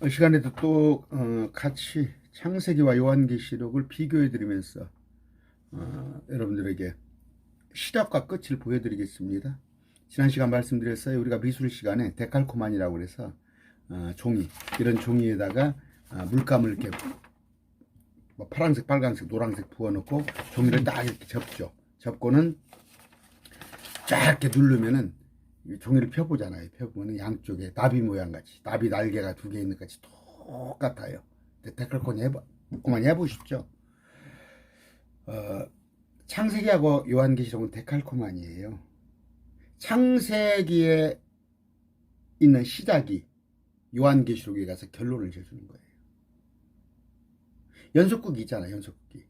이 시간에도 또 같이 창세기와 요한계시록을 비교해 드리면서 여러분들에게 시작과 끝을 보여드리겠습니다. 지난 시간 말씀드렸어요. 우리가 미술 시간에 데칼코만이라고 그래서 종이, 이런 종이에다가 물감을 이렇게 뭐 파란색, 빨간색, 노란색 부어놓고 종이를 딱 이렇게 접죠. 접고는 쫙 이렇게 누르면은 종이를 펴보잖아요. 펴보면 양쪽에 나비 모양 같이, 나비 날개가 두 개 있는 것 같이 똑같아요. 데칼코만 해보십시오. 창세기하고 요한계시록은 데칼코만이에요. 창세기에 있는 시작이 요한계시록에 가서 결론을 지어주는 거예요. 연속극이 있잖아요. 연속극이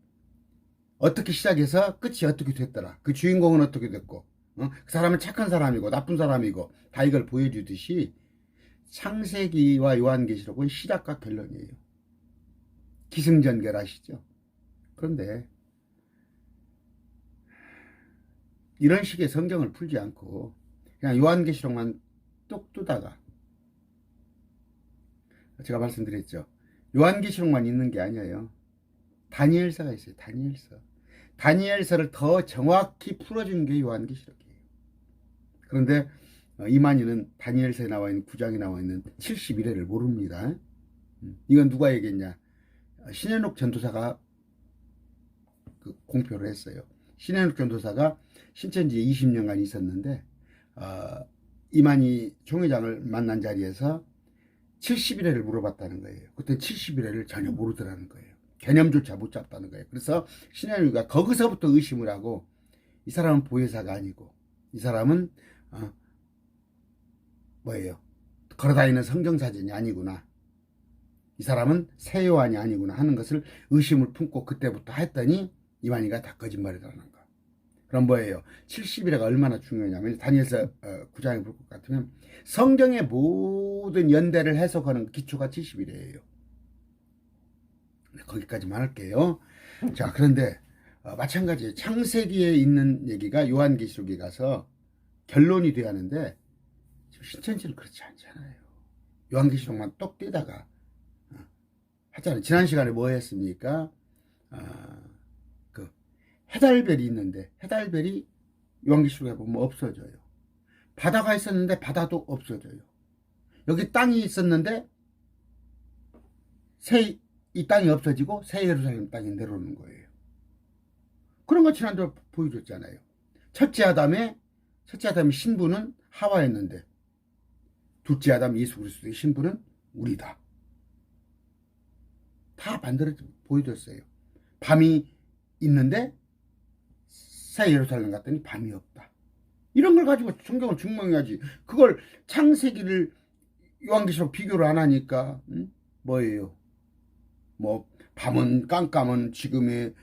어떻게 시작해서 끝이 어떻게 됐더라, 그 주인공은 어떻게 됐고, 그 사람은 착한 사람이고 나쁜 사람이고 다 이걸 보여주듯이 창세기와 요한계시록은 시작과 결론이에요. 기승전결 아시죠? 그런데 이런 식의 성경을 풀지 않고 그냥 요한계시록만 뚝 뜨다가, 제가 말씀드렸죠. 요한계시록만 있는 게 아니에요. 다니엘서가 있어요. 다니엘서를 더 정확히 풀어준 게 요한계시록이에요. 그런데 이만희는 다니엘서에 나와 있는 9장에 나와 있는 71회를 모릅니다. 이건 누가 얘기했냐? 신해녹 전도사가 공표를 했어요. 신해녹 전도사가 신천지에 20년간 있었는데 이만희 총회장을 만난 자리에서 71회를 물어봤다는 거예요. 그때 71회를 전혀 모르더라는 거예요. 개념조차 못 잡다는 거예요. 그래서 신해녹이가 거기서부터 의심을 하고, 이 사람은 보혜사가 아니고 이 사람은 뭐예요? 걸어다니는 성경사진이 아니구나, 이 사람은 세요한이 아니구나 하는 것을 의심을 품고 그때부터 했더니 이만희가 다 거짓말이라는 거. 그럼 뭐예요? 70일에가 얼마나 중요하냐면, 다니엘서 9장에 볼 것 같으면 성경의 모든 연대를 해석하는 기초가 70일이에요. 거기까지만 할게요. 자, 그런데 마찬가지 창세기에 있는 얘기가 요한계시록에 가서 결론이 돼야 하는데, 지금 신천지는 그렇지 않잖아요. 요한계시록만 똑 떼다가 하잖아요. 지난 시간에 뭐 했습니까? 그 해달별이 있는데 해달별이 요한계시록에 보면 없어져요. 바다가 있었는데 바다도 없어져요. 여기 땅이 있었는데 이 땅이 없어지고 새 예루살렘 땅이 내려오는 거예요. 그런 거 지난주에 보여줬잖아요. 첫째 아담의 신부는 하와였는데 둘째 아담 예수 그리스도의 신부는 우리다. 다 반대로 보여줬어요. 밤이 있는데 새 예루살렘 갔더니 밤이 없다. 이런 걸 가지고 성경을 증명해야지. 그걸 창세기를 요한계시록 비교를 안 하니까 뭐예요? 뭐 밤은 깜깜한 지금의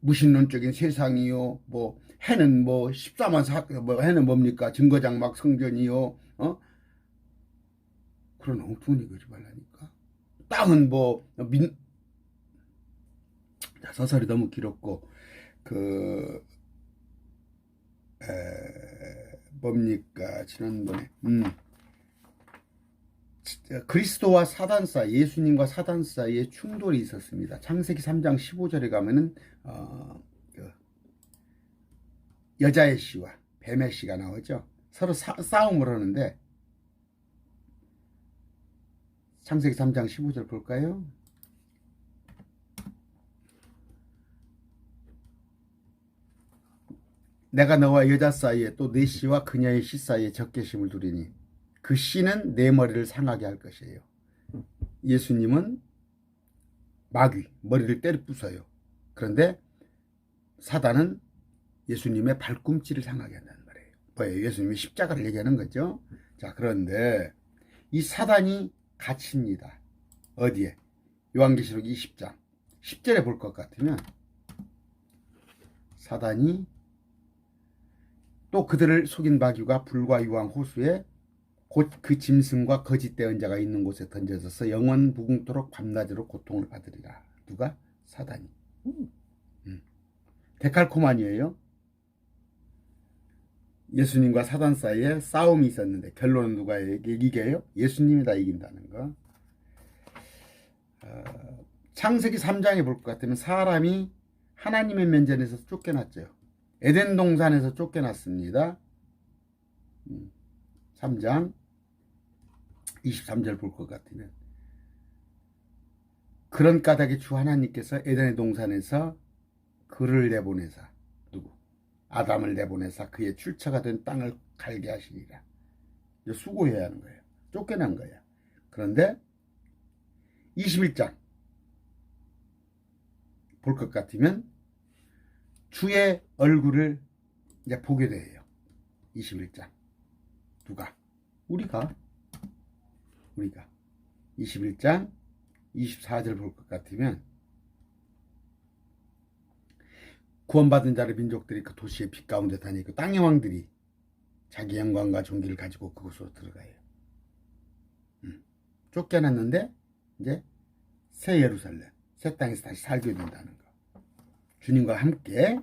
무신론적인 세상이요, 뭐 해는 뭐 14만 뭐 해는 뭡니까? 증거장막 성전이요, 그런 엉뚱한 얘기 하지 말라니까. 땅은 뭐 서설이 너무 길었고, 그 뭡니까 지난번에 그리스도와 사단 사이, 예수님과 사단 사이에 충돌이 있었습니다. 창세기 3장 15절에 가면은 그 여자의 씨와 뱀의 씨가 나오죠. 서로 싸움을 하는데, 창세기 3장 15절 볼까요? 내가 너와 여자 사이에 또 내 씨와 그녀의 씨 사이에 적개심을 두리니 그 씨는 내 머리를 상하게 할 것이에요. 예수님은 마귀 머리를 때려 부숴요. 그런데 사단은 예수님의 발꿈치를 상하게 한다는 말이에요. 뭐예요? 예수님이 십자가를 얘기하는 거죠. 자, 그런데 이 사단이 갇힙니다. 어디에? 요한계시록 20장 10절에 볼 것 같으면, 사단이 또 그들을 속인 마귀가 불과 유황 호수에 곧 그 짐승과 거짓 대언자가 있는 곳에 던져져서 영원 무궁토록 밤낮으로 고통을 받으리라. 누가? 사단이. 데칼코만이에요. 예수님과 사단 사이에 싸움이 있었는데 결론은 누가 이겨요? 예수님이 다 이긴다는 거. 창세기 3장에 볼 것 같으면 사람이 하나님의 면전에서 쫓겨났죠. 에덴 동산에서 쫓겨났습니다. 3장 23절 볼 것 같으면 그런 까닭에 주 하나님께서 에덴의 동산에서 그를 내보내사 누구? 아담을 내보내사 그의 출처가 된 땅을 갈게 하시니라. 수고해야 하는 거예요. 쫓겨난 거예요. 그런데 21장 볼 것 같으면 주의 얼굴을 이제 보게 돼요. 21장 누가? 우리가 21장 24절 볼 것 같으면 구원받은 자의 민족들이 그 도시의 빛 가운데 다니고 땅의 왕들이 자기 영광과 존귀를 가지고 그곳으로 들어가요. 쫓겨났는데 이제 새 예루살렘, 새 땅에서 다시 살게 된다는 거. 주님과 함께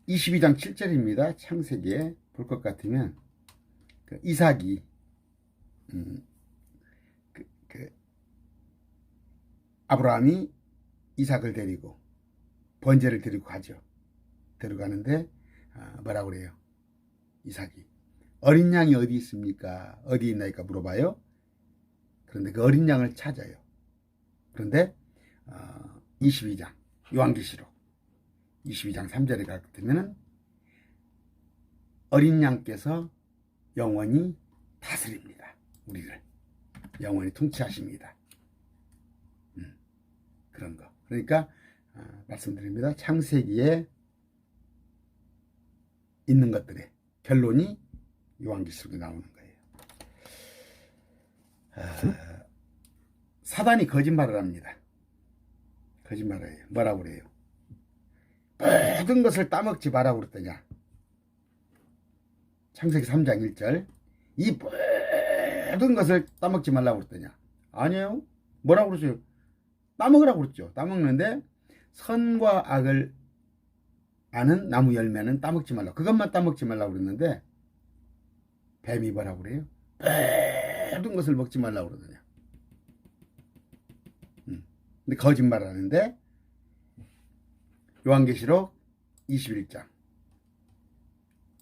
22장 7절입니다. 창세기에 볼 것 같으면 그 이삭이 아브라함이 이삭을 데리고 번제를 데리고 가죠. 데려가는데 뭐라고 그래요? 이삭이 어린 양이 어디 있습니까? 어디 있나이까 물어봐요. 그런데 그 어린 양을 찾아요. 그런데 22장 요한계시록 22장 3절에 가면 어린 양께서 영원히 다스립니다. 우리를 영원히 통치하십니다. 그런 거. 그러니까 말씀드립니다. 창세기에 있는 것들의 결론이 요한계시록에 나오는 거예요. 사단이 거짓말을 합니다. 거짓말을 해요. 뭐라고 그래요? 모든 것을 따먹지 말라고 그랬더냐. 창세기 3장 1절 이 모든 것을 따먹지 말라고 그랬더냐. 아니에요. 뭐라고 그러죠? 따먹으라고 그랬죠. 따먹는데 선과 악을 아는 나무 열매는 따먹지 말라고. 그것만 따먹지 말라고 그랬는데 뱀이 뭐라고 그래요? 모든 것을 먹지 말라고 그러더냐. 근데 거짓말을 하는데 요한계시록 21장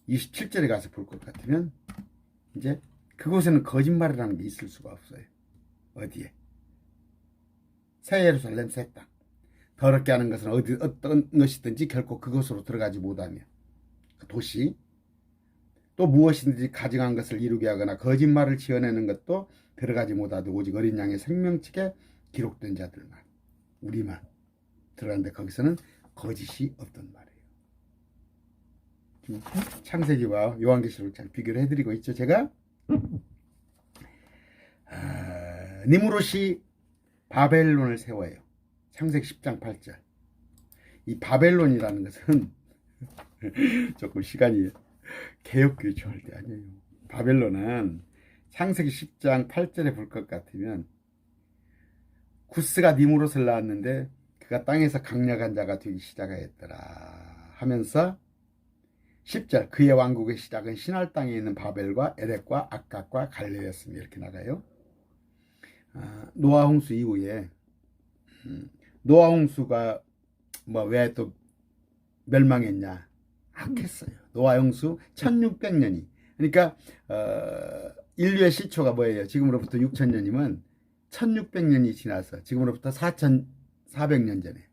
27절에 가서 볼 것 같으면 이제 그곳에는 거짓말을 하는 게 있을 수가 없어요. 어디에? 새 예루살렘 새 땅. 더럽게 하는 것은 어떤 것이든지 결코 그것으로 들어가지 못하며 그 도시 또 무엇이든지 가증한 것을 이루게 하거나 거짓말을 지어내는 것도 들어가지 못하되 오직 어린 양의 생명책에 기록된 자들만 우리만 들어가는데 거기서는 거짓이 없단 말이에요. 창세기와 요한계시록을 잘 비교를 해드리고 있죠. 제가 니무롯이 바벨론을 세워요. 창세기 10장 8절. 이 바벨론이라는 것은 조금 시간이 개혁교회 좋아할 때 아니에요. 바벨론은 창세기 10장 8절에 볼 것 같으면 구스가 니무롯을 낳았는데 그가 땅에서 강력한 자가 되기 시작하였더라 하면서 10절 그의 왕국의 시작은 신할 땅에 있는 바벨과 에렉과 악각과 갈레였으며 이렇게 나가요. 노아 홍수 이후에 노아 홍수가 왜 또 멸망했냐? 악했어요. 노아 홍수 1600년이. 그러니까 인류의 시초가 뭐예요? 지금으로부터 6000년이면 1600년이 지나서 지금으로부터 4400년 전에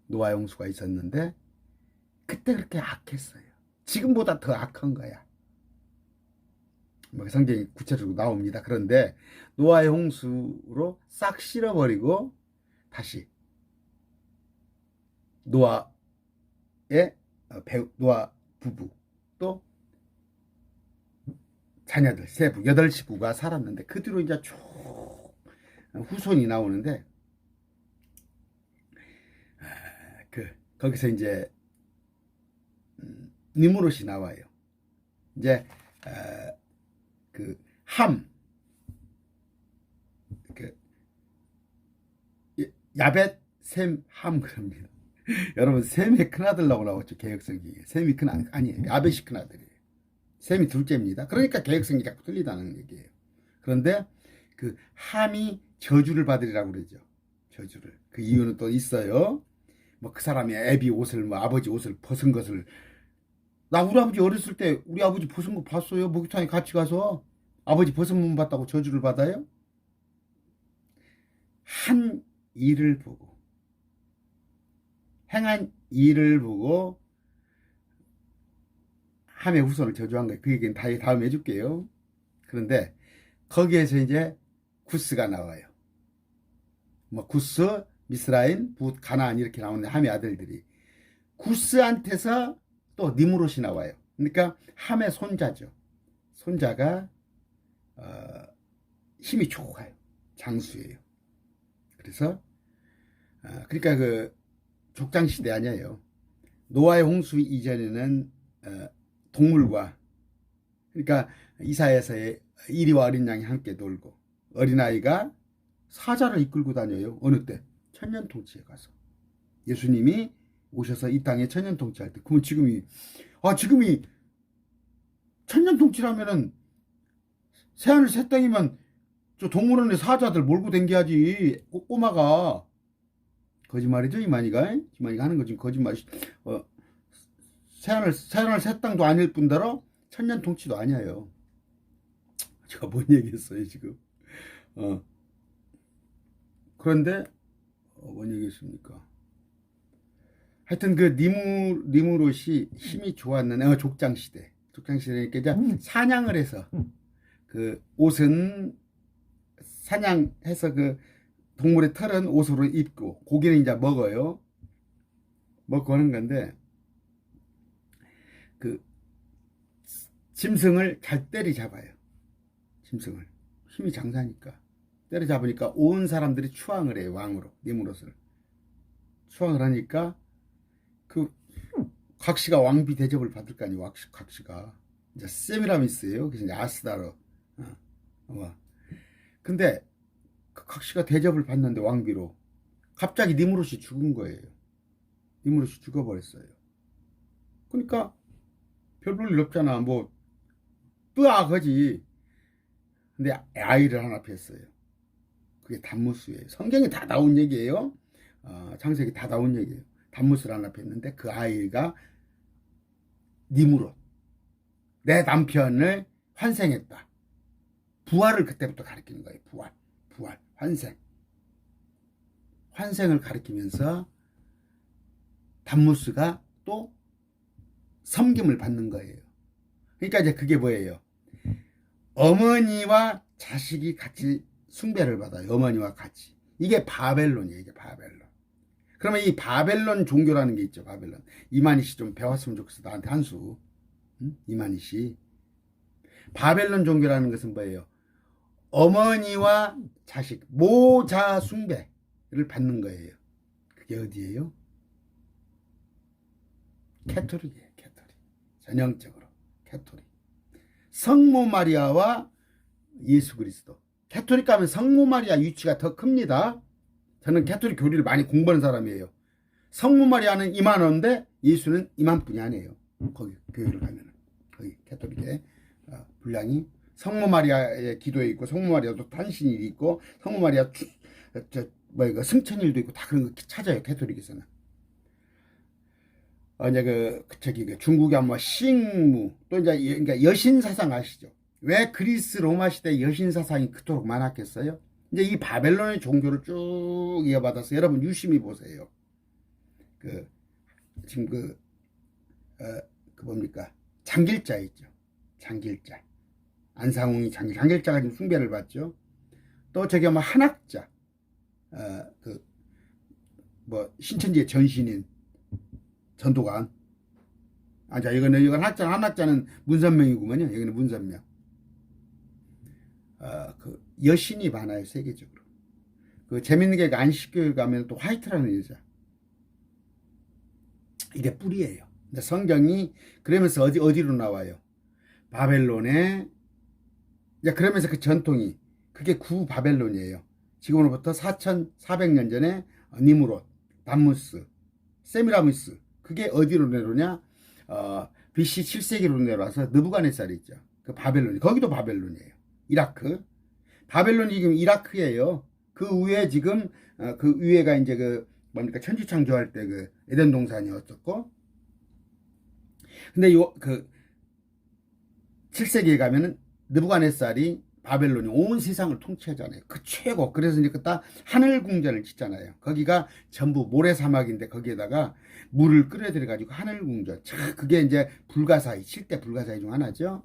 노아 홍수가 있었는데 그때 그렇게 악했어요. 지금보다 더 악한 거야. 성경이 구체적으로 나옵니다. 그런데 노아의 홍수로 싹 실어버리고 다시 노아 부부 또 자녀들 세부 8식구가 살았는데 그 뒤로 이제 쭉 후손이 나오는데 거기서 이제 니무롯이 나와요. 이제 야벳, 셈, 함 그럽니다. 여러분 셈의 큰아들라고 나왔죠. 개혁성경에. 셈이 큰아들 아니에요. 야벳이 큰아들이에요. 셈이 둘째입니다. 그러니까 개혁성이 자꾸 틀리다는 얘기예요. 그런데 그 함이 저주를 받으리라고 그러죠. 저주를. 그 이유는 또 있어요. 뭐 그 사람이 애비 옷을 뭐 아버지 옷을 벗은 것을 나 우리 아버지 어렸을 때 우리 아버지 벗은 거 봤어요. 목욕탕에 같이 가서 아버지 벗은 몸 봤다고 저주를 받아요? 한 일을 보고 행한 일을 보고 함의 후손을 저주한 거예요. 그 얘기는 다음에 해줄게요. 그런데 거기에서 이제 구스가 나와요. 뭐 구스, 미스라임, 붓, 가나안 이렇게 나오는 함의 아들들이 구스한테서 또 니무롯이 나와요. 그러니까 함의 손자죠. 손자가 힘이 좋아요. 장수예요. 그래서 그러니까 그 족장 시대 아니에요. 노아의 홍수 이전에는 동물과 그러니까 이사야서의 이리와 어린 양이 함께 놀고 어린아이가 사자를 이끌고 다녀요. 어느 때? 천년통치에 가서. 예수님이 오셔서 이 땅에 천년통치할 때. 그러면 지금이 천년통치라면은 새하늘 새 땅이면 저 동물원에 사자들 몰고 댕겨야지. 꼬마가. 거짓말이죠, 이만희가 하는 거 지금 거짓말. 새하늘 새 땅도 아닐 뿐더러 천년통치도 아니에요. 제가 뭔 얘기했어요, 지금. 그런데 뭔 얘기했습니까? 하여튼 그 니무롯이 힘이 좋았는 족장 시대니까 이제 사냥을 해서 그 옷은 사냥해서 그 동물의 털은 옷으로 입고 고기는 이제 먹어요. 먹고 하는 건데 그 짐승을 잘 때리잡아요. 짐승을 힘이 장사니까 때려잡으니까 온 사람들이 추앙을 해요. 왕으로 니무롯을 추앙을 하니까 그 각시가 왕비 대접을 받을 거 아니에요. 각시가 이제 세미라미스예요. 그래서 이제 아스다로 근데 그 각시가 대접을 받는데 왕비로 갑자기 니무롯이 죽은 거예요. 니무롯이 죽어버렸어요. 그러니까 별 볼 일 없잖아. 뭐 뜨악하지. 근데 아이를 하나 뵀어요. 그게 단무스예요. 성경에 다 나온 얘기예요. 창세기 다 나온 얘기예요. 단무스를 하나 뵀는데 그 아이가 니무롯 내 남편을 환생했다. 부활을 그때부터 가리키는 거예요. 부활, 환생을 가리키면서 단무스가 또 섬김을 받는 거예요. 그러니까 이제 그게 뭐예요? 어머니와 자식이 같이 숭배를 받아요. 어머니와 같이. 이게 바벨론이에요. 이게 바벨론. 그러면 이 바벨론 종교라는 게 있죠. 바벨론. 이만희 씨 좀 배웠으면 좋겠어. 나한테 한 수. 응? 이만희 씨. 바벨론 종교라는 것은 뭐예요? 어머니와 자식, 모자 숭배를 받는 거예요. 그게 어디예요? 캐토릭이에요. 캐토릭. 전형적으로 캐토릭. 성모 마리아와 예수 그리스도. 캐토릭 가면 성모 마리아 위치가 더 큽니다. 저는 캐토릭 교리를 많이 공부하는 사람이에요. 성모 마리아는 이만원인데 예수는 이만뿐이 아니에요. 거기 교회를 가면은 거기 캐토릭의 분량이 성모 마리아의 기도에 있고 성모 마리아도 탄신일이 있고 성모 마리아 승천일도 있고 다 그런 거 찾아요. 캐토릭에서는. 이제 그 중국의 뭐 싱무 또 이제 그러니까 여신 사상 아시죠? 왜 그리스 로마 시대 여신 사상이 그토록 많았겠어요? 이제 이 바벨론의 종교를 쭉 이어받아서 여러분 유심히 보세요. 지금 뭡니까? 장길자 있죠. 장길자. 안상홍이 장길자가 지금 숭배를 받죠. 또 저기 뭐 한학자. 신천지의 전신인 전도관. 자, 이건 한학자는 문선명이구먼요. 여기는 문선명. 여신이 많아요, 세계적으로. 재밌는 게 안식교회 가면 또 화이트라는 여자. 이게 뿌리예요. 근데 성경이 그러면서 어디로 나와요? 바벨론에, 이제 그러면서 그 전통이, 그게 구바벨론이에요. 지금으로부터 4,400년 전에 니무롯, 담무스, 세미라미스, 그게 어디로 내려오냐? BC 7세기로 내려와서 느부갓네살이 있죠. 그 바벨론, 거기도 바벨론이에요. 이라크. 바벨론이 지금 이라크예요. 그 위에 지금 그 위에가 이제 그 뭡니까 천지창조할 때 그 에덴 동산이었었고, 근데 요 그 7세기에 가면은 느부갓네살이 바벨론이 온 세상을 통치하잖아요. 그 최고. 그래서 이제 그다 하늘 궁전을 짓잖아요. 거기가 전부 모래사막인데 거기에다가 물을 끓여들여 가지고 하늘 궁전. 자, 그게 이제 불가사의 7대 불가사의 중 하나죠.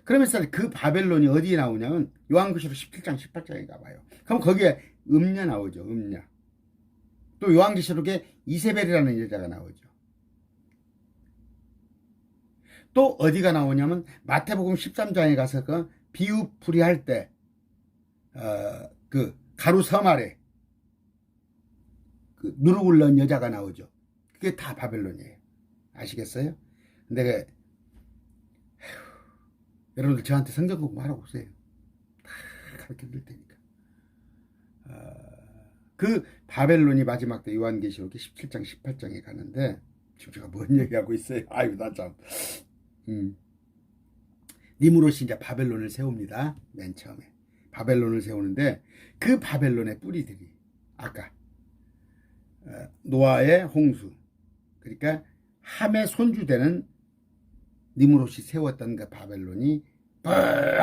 그러면서 그 바벨론이 어디에 나오냐면 요한계시록 17장 18장에 가봐요. 그럼 거기에 음녀 나오죠. 음녀. 또 요한계시록에 이세벨이라는 여자가 나오죠. 또 어디가 나오냐면 마태복음 13장에 가서 그 비유풀이 할 때 그 가루 섬 아래 그 누룩을 넣은 여자가 나오죠. 그게 다 바벨론이에요. 아시겠어요? 근데 여러분들 저한테 성경 공부하라고 오세요. 다 가르쳐 드릴 테니까. 그 바벨론이 마지막 때 요한계시록이 17장 18장에 가는데 지금 제가 뭔 얘기하고 있어요? 아유 나 참. 니무롯이 이제 바벨론을 세웁니다. 맨 처음에 바벨론을 세우는데 그 바벨론의 뿌리들이 아까 노아의 홍수, 그러니까 함의 손주되는 니무롯이 세웠던 그 바벨론이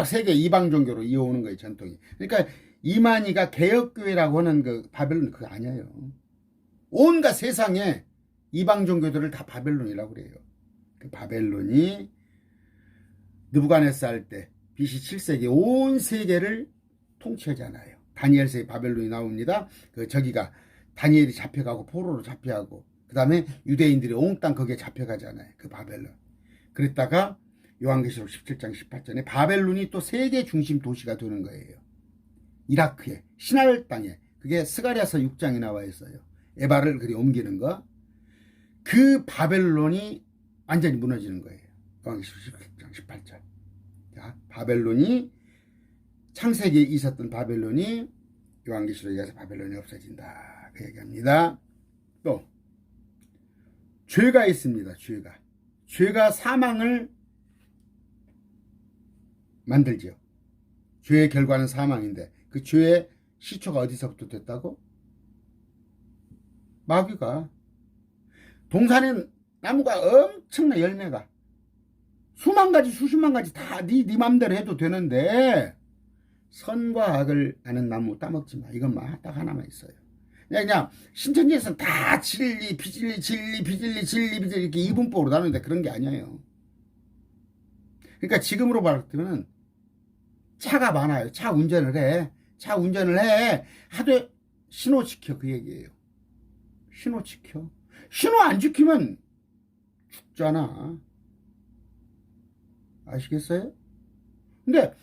세계 이방 종교로 이어오는 거예요. 전통이. 그러니까 이만희가 개혁교회라고 하는 그 바벨론 그거 아니에요. 온갖 세상에 이방 종교들을 다 바벨론이라고 그래요. 그 바벨론이 느부갓네살 때 BC 7세기 온 세계를 통치하잖아요. 다니엘서의 바벨론이 나옵니다. 그 저기가 다니엘이 잡혀가고 포로로 잡혀가고 그 다음에 유대인들이 온 땅 거기에 잡혀가잖아요. 그 바벨론. 그랬다가 요한계시록 17장 18절에 바벨론이 또 세계 중심 도시가 되는 거예요. 이라크에 시날 땅에 그게 스가랴서 6장에 나와 있어요. 에바를 그리 옮기는 거. 그 바벨론이 완전히 무너지는 거예요. 요한계시록 17장 18절. 자, 바벨론이 창세기에 있었던 바벨론이 요한계시록에 가서 바벨론이 없어진다. 그 얘기합니다. 또 죄가 있습니다. 죄가 사망을 만들죠. 죄의 결과는 사망인데 그 죄의 시초가 어디서부터 됐다고? 마귀가. 동산에 나무가 엄청난 열매가 수만 가지 수십만 가지 다 네 맘대로 해도 되는데 선과 악을 아는 나무 따먹지 마. 이것만 딱 하나만 있어요. 그냥 신천지에서는 다 진리, 비진리, 진리, 비진리, 진리, 비진리 이렇게 이분법으로 나누는데 그런 게 아니에요. 그러니까 지금으로 말하면 차가 많아요. 차 운전을 해. 하되 신호 지켜 그 얘기예요. 신호 지켜. 신호 안 지키면 죽잖아. 아시겠어요? 근데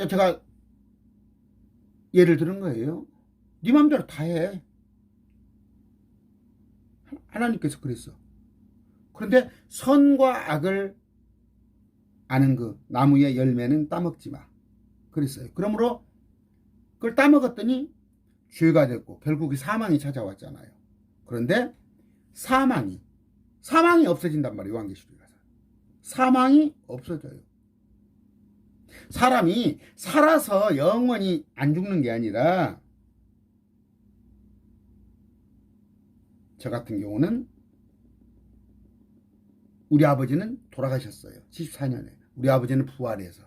제가 예를 들은 거예요. 네 맘대로 다 해. 하나님께서 그랬어. 그런데 선과 악을 아는 그 나무의 열매는 따먹지 마. 그랬어요. 그러므로 그걸 따먹었더니 죄가 됐고 결국에 사망이 찾아왔잖아요. 그런데 사망이 없어진단 말이에요. 요한계시록에 가서. 사망이 없어져요. 사람이 살아서 영원히 안 죽는 게 아니라 저 같은 경우는 우리 아버지는 돌아가셨어요. 74년에. 우리 아버지는 부활해서.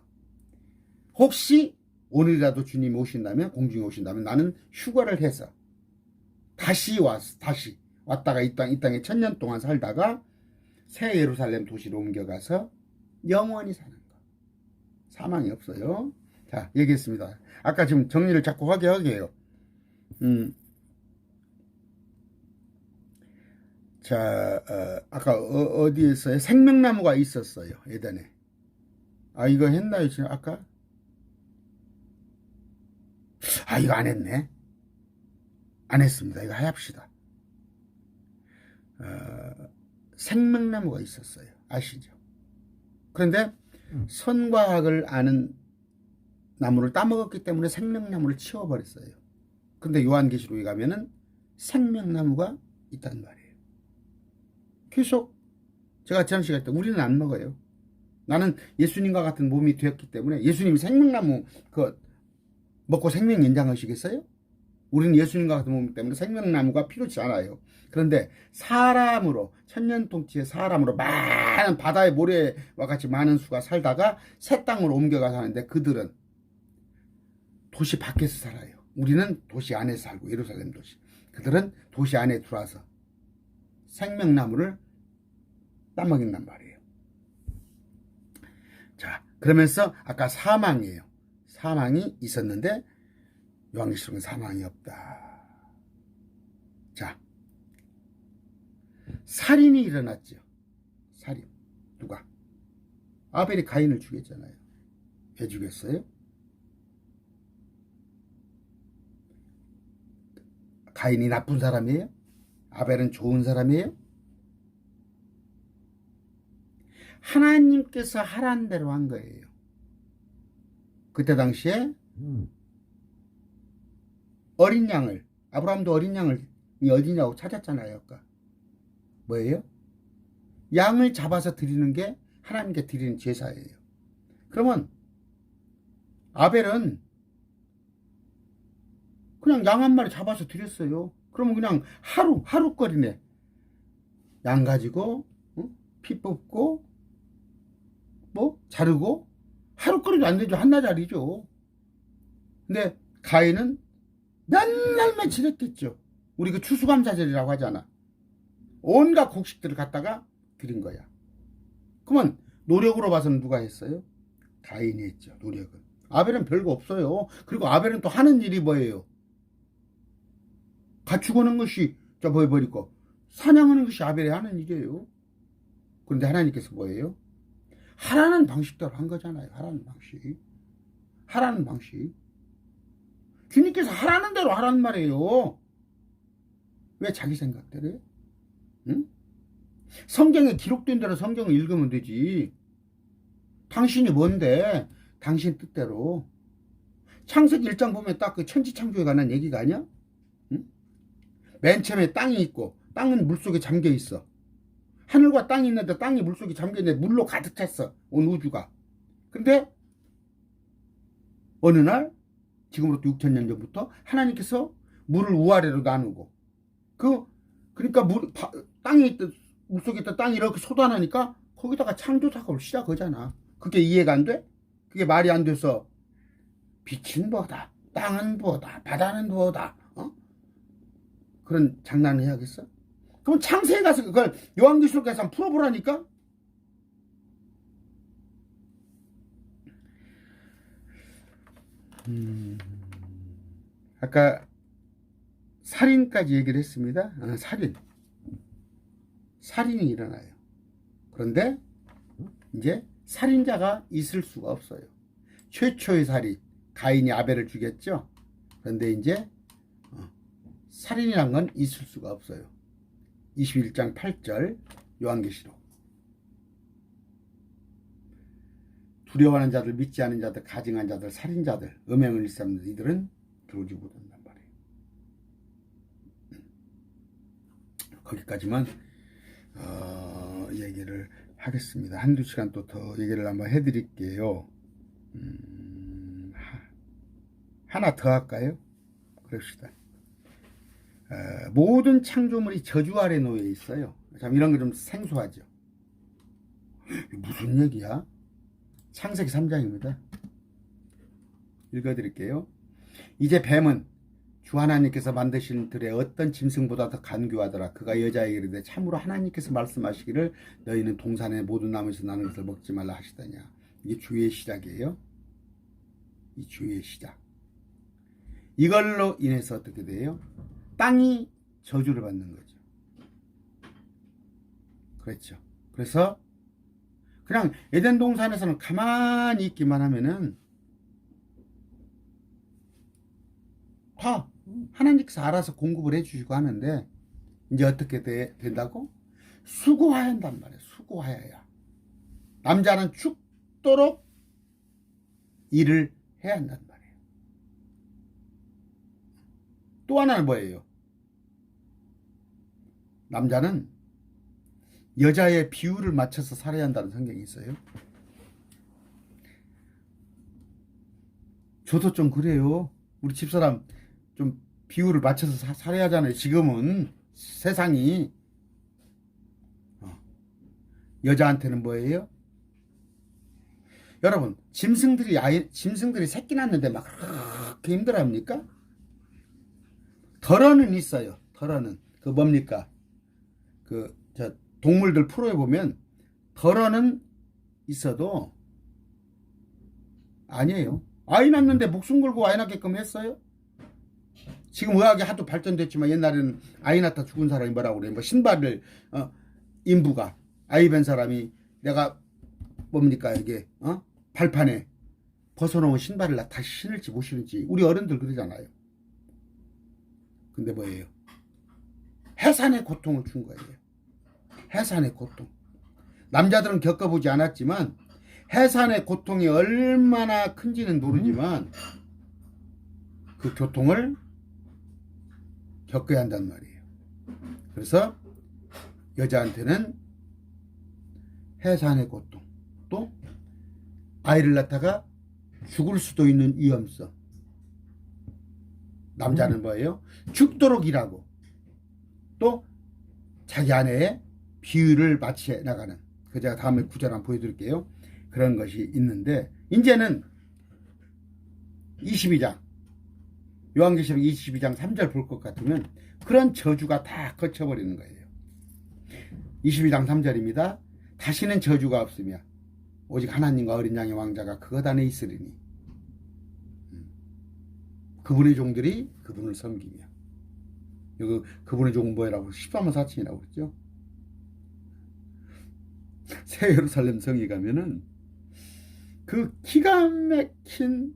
혹시 오늘이라도 주님이 오신다면, 공중에 오신다면 나는 휴가를 해서 다시 왔다가 이 땅에 1000년 동안 살다가 새 예루살렘 도시로 옮겨가서 영원히 사는 거. 사망이 없어요. 자, 얘기했습니다. 아까 지금 정리를 자꾸 하게 해요. 자, 아까 어디에서요? 생명나무가 있었어요. 에덴에. 이거 했나요? 지금 아까? 이거 안 했네. 안 했습니다. 이거 합시다. 생명나무가 있었어요. 아시죠? 그런데 선과 악을 아는 나무를 따먹었기 때문에 생명나무를 치워버렸어요. 근데 요한계시록에 가면은 생명나무가 있단 말이에요. 계속 제가 지난 시간에 때 우리는 안 먹어요. 나는 예수님과 같은 몸이 되었기 때문에 예수님이 생명나무 먹고 생명 연장하시겠어요? 우리는 예수님과 같은 몸이기 때문에 생명나무가 필요치 않아요. 그런데 사람으로 천년통치의 사람으로 많은 바다의 모래와 같이 많은 수가 살다가 새 땅으로 옮겨가 사는데 그들은 도시 밖에서 살아요. 우리는 도시 안에 살고 예루살렘 도시. 그들은 도시 안에 들어와서 생명나무를 따먹인단 말이에요. 자, 그러면서 아까 사망이에요. 사망이 있었는데 요한계시록은 사망이 없다. 자, 살인이 일어났죠. 살인. 누가? 아벨이 가인을 죽였잖아요. 왜 죽였어요? 가인이 나쁜 사람이에요? 아벨은 좋은 사람이에요? 하나님께서 하라는 대로 한 거예요. 그때 당시에 어린 양을, 아브라함도 어린 양을 어디냐고 찾았잖아요. 아까. 뭐예요? 양을 잡아서 드리는 게 하나님께 드리는 제사예요. 그러면 아벨은 그냥 양 한 마리 잡아서 드렸어요. 그러면 그냥 하루거리네. 양 가지고 피 뽑고 뭐 자르고 하루거리도 안 되죠. 한나절이죠. 근데 가인은 몇 날 며칠 했겠죠. 우리 그 추수감사절이라고 하잖아. 온갖 곡식들을 갖다가 드린 거야. 그러면 노력으로 봐서는 누가 했어요? 가인이 했죠. 노력은. 아벨은 별거 없어요. 그리고 아벨은 또 하는 일이 뭐예요? 가축하는 것이 버리고 사냥하는 것이 아벨이 하는 일이에요. 그런데 하나님께서 뭐예요? 하라는 방식대로 한 거잖아요. 하라는 방식. 하라는 방식. 주님께서 하라는 대로 하라는 말이에요. 왜 자기 생각대로 해? 응? 성경에 기록된 대로 성경을 읽으면 되지. 당신이 뭔데? 당신 뜻대로. 창세기 1장 보면 딱 그 천지창조에 관한 얘기가 아니야? 응? 맨 처음에 땅이 있고 땅은 물속에 잠겨 있어. 하늘과 땅이 있는데 땅이 물속에 잠겨 있는데 물로 가득 찼어. 온 우주가. 근데 어느 날 지금으로부터 6,000년 전부터 하나님께서 물을 우아래로 나누고 그러니까 땅에 있던 물속에 있던 땅이 이렇게 솟아나니까 거기다가 창조 작업을 시작하잖아. 그게 이해가 안 돼? 그게 말이 안 돼서 빛은 뭐다, 땅은 뭐다, 바다는 뭐다, 그런 장난을 해야겠어? 그럼 창세에 가서 그걸 요한계시록에 가서 풀어보라니까? 아까 살인까지 얘기를 했습니다. 살인이 일어나요. 그런데 이제 살인자가 있을 수가 없어요. 최초의 살인, 가인이 아벨을 죽였죠. 그런데 이제 살인이란 건 있을 수가 없어요. 21장 8절 요한계시록. 두려워하는 자들, 믿지 않은 자들, 가증한 자들, 살인자들, 음행을 일삼는 이들은 들어오지 못한단 말이에요. 거기까지만 얘기를 하겠습니다. 한두 시간 또 더 얘기를 한번 해드릴게요. 하나 더 할까요? 그럽시다. 모든 창조물이 저주 아래 놓여 있어요. 참 이런 거 좀 생소하죠. 무슨 얘기야? 창세기 3장입니다. 읽어드릴게요. 이제 뱀은 주 하나님께서 만드신 들의 어떤 짐승보다 더 간교하더라. 그가 여자에게 이르되 참으로 하나님께서 말씀하시기를 너희는 동산의 모든 나무에서 나는 것을 먹지 말라 하시더냐. 이게 주의 시작이에요. 이 주의 시작. 이걸로 인해서 어떻게 돼요? 땅이 저주를 받는 거죠. 그렇죠. 그래서 그냥 에덴 동산에서는 가만히 있기만 하면은 다 하나님께서 알아서 공급을 해주시고 하는데 이제 어떻게 된다고? 수고해야 한단 말이에요. 수고해야. 남자는 죽도록 일을 해야 한단 말이에요. 또 하나는 뭐예요? 남자는 여자의 비율을 맞춰서 살아야 한다는 성경이 있어요. 저도 좀 그래요. 우리 집사람 좀 비율을 맞춰서 살아야 하잖아요. 지금은 세상이. 여자한테는 뭐예요? 여러분, 짐승들이 새끼 낳는데 막 그렇게 힘들어합니까? 덜어는 있어요. 덜어는. 그 뭡니까? 저 동물들 프로에 보면 덜어는 있어도 아니에요. 아이 낳는데 목숨 걸고 아이 낳게끔 했어요? 지금 의학이 하도 발전됐지만 옛날에는 아이 낳다 죽은 사람이 뭐라고 그래요? 뭐 신발을 인부가 아이 뵌 사람이 내가 뭡니까 이게 발판에 벗어놓은 신발을 다시 신을지 못 신을지 우리 어른들 그러잖아요. 근데 뭐예요? 해산의 고통을 준 거예요. 해산의 고통. 남자들은 겪어보지 않았지만 해산의 고통이 얼마나 큰지는 모르지만 그 고통을 겪어야 한단 말이에요. 그래서 여자한테는 해산의 고통, 또 아이를 낳다가 죽을 수도 있는 위험성. 남자는 뭐예요? 죽도록 일하고 또 자기 아내의 비율을 맞춰 나가는, 그 제가 다음에 구절 한번 보여드릴게요. 그런 것이 있는데 이제는 22장 요한계시록 22장 3절 볼 것 같으면 그런 저주가 다 거쳐버리는 거예요. 22장 3절입니다. 다시는 저주가 없으며 오직 하나님과 어린 양의 왕자가 그것 안에 있으리니 그분의 종들이 그분을 섬기며. 여기 그분의 종은 뭐라고 13만 4천이라고 그랬죠. 새 예루살렘 성에 가면은 그 기가 막힌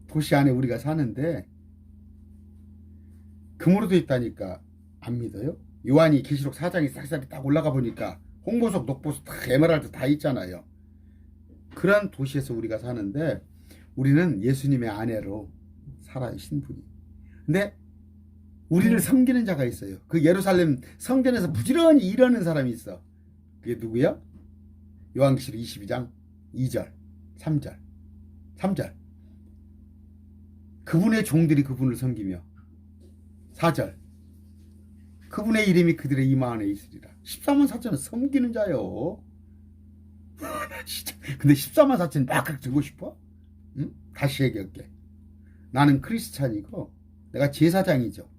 도시 안에 우리가 사는데 금으로 되어 있다니까 안 믿어요? 요한이 계시록 4장에 싹싹이 딱 올라가 보니까 홍보석, 녹보석 다 에메랄드 다 있잖아요. 그런 도시에서 우리가 사는데 우리는 예수님의 아내로 살아요, 신분이. 근데 우리를 섬기는 자가 있어요. 그 예루살렘 성전에서 부지런히 일하는 사람이 있어. 그게 누구야? 요한계시록 22장 2절 3절 그분의 종들이 그분을 섬기며 4절 그분의 이름이 그들의 이마 안에 있으리라. 14만 4천은 섬기는 자요. 진짜. 근데 14만 4천 막 들고 싶어? 응? 다시 얘기할게. 나는 크리스찬이고 내가 제사장이죠.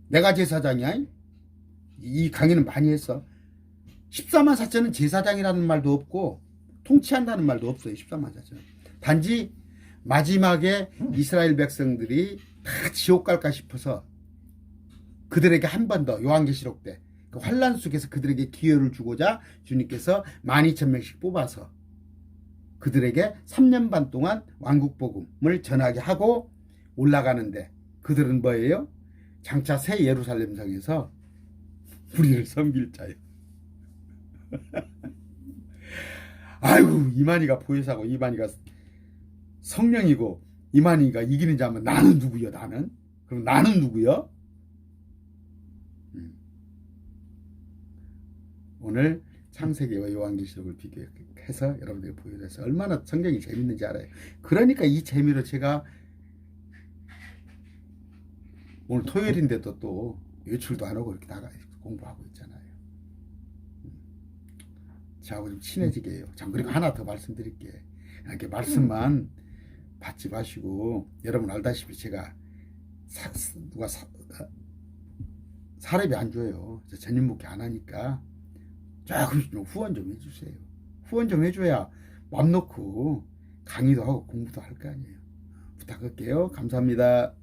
내가 제사장이야? 이 강의는 많이 했어. 14만 4천은 제사장이라는 말도 없고 통치한다는 말도 없어요. 14만 4천은. 단지 마지막에 이스라엘 백성들이 다 지옥 갈까 싶어서 그들에게 한 번 더 요한계시록 때 그 환란 속에서 그들에게 기회를 주고자 주님께서 12,000명씩 뽑아서 그들에게 3년 반 동안 왕국복음을 전하게 하고 올라가는데 그들은 뭐예요? 장차 새 예루살렘 성에서 우리를 섬길 자예요. 아이고, 이만희가 보혜사고 이만희가 성령이고 이만희가 이기는 자면 나는 누구요? 나는? 그럼 나는 누구요? 오늘 창세기와 요한계시록을 비교해서 여러분들이 보여드려서 얼마나 성경이 재밌는지 알아요. 그러니까 이 재미로 제가 오늘 토요일인데도 또 외출도 안 하고 이렇게 나가 공부하고 있잖아요. 저하고 좀 친해지게 해요. 참, 그리고 하나 더 말씀드릴게. 이렇게 말씀만 받지 마시고, 여러분 알다시피 제가 누가 사례비 안 줘요. 전임 목회 안 하니까 조금씩 좀 후원 좀 해주세요. 후원 좀 해줘야 맘 놓고 강의도 하고 공부도 할 거 아니에요. 부탁할게요. 감사합니다.